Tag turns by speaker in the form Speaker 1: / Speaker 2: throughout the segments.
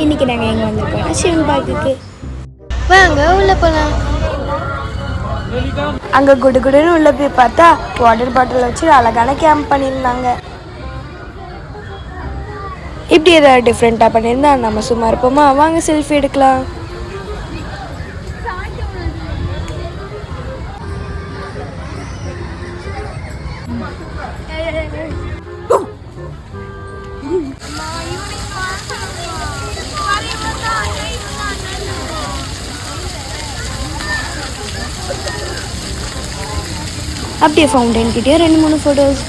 Speaker 1: இன்னைக்கு நாங்கள் எங்கே வந்திருக்கோம் சிவன் பார்க்குக்கு.
Speaker 2: வாங்க உள்ள போகலாம்.
Speaker 1: அங்கே குடுகுடுன்னு உள்ள போய் பார்த்தா வாட்டர் பாட்டில் வச்சு அழகான கேம்ப் பண்ணியிருந்தாங்க. இப்படி ஏதாவது டிஃப்ரெண்ட்டாக பண்ணியிருந்தா நம்ம சும்மா இருப்போமா? வாங்க செல்ஃபி எடுக்கலாம். அப்படியே ஃபவுண்டைன் கிட்டே 2-3 ஃபோட்டோஸ்.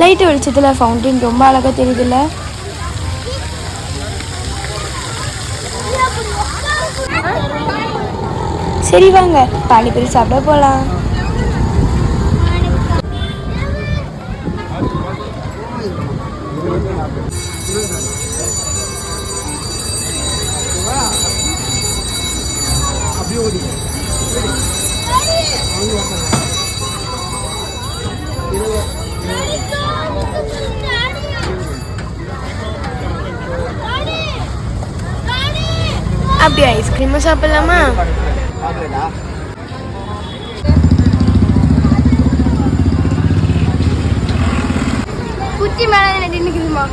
Speaker 1: லைட் வெளிச்சத்தில் ஃபவுண்டைன் ரொம்ப அழகாக தெரியுதுல்ல. சரி வாங்க பானிபூரி சாப்பிட போகலாம். அப்படியே ஐஸ்கிரீமும் சாப்பிடலாமா?
Speaker 2: குச்சி மேலே நின்றுக்குதுமா.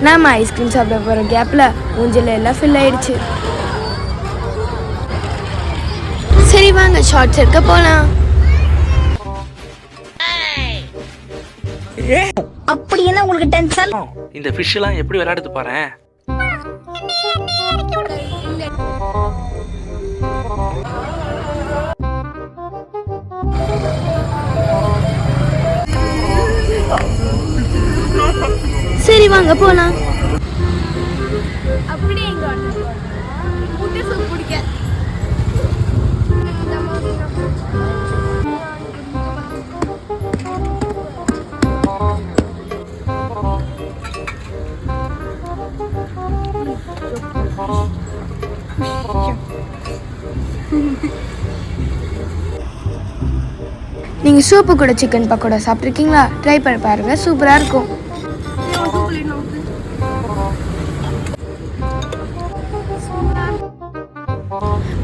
Speaker 1: நாம ஐஸ்கிரீம் சாப்பிட போகிற கேப்பில் ஊஞ்சல் எல்லாம் ஃபில் ஆயிடுச்சு. சரி வாங்க ஷார்ட்ஸ் எடுக்க போகலாம்.
Speaker 2: அப்படி என்ன உங்களுக்கு டென்ஷன்?
Speaker 3: இந்த ஃபிஷ் எல்லாம் எப்படி விளையாடுது பாரு.
Speaker 1: சரி வாங்க போலாம்.
Speaker 2: அப்படியே இங்க முட்டை சூப் குடிக்க.
Speaker 1: நீங்க சூப்பு கூட சிக்கன் பக்கோடா சாப்பிட்ருக்கீங்களா? ட்ரை பண்ணி பாருங்க, சூப்பரா இருக்கும்.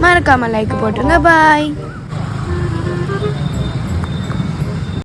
Speaker 1: மறக்காம லைக் போட்டுருங்க. பாய்.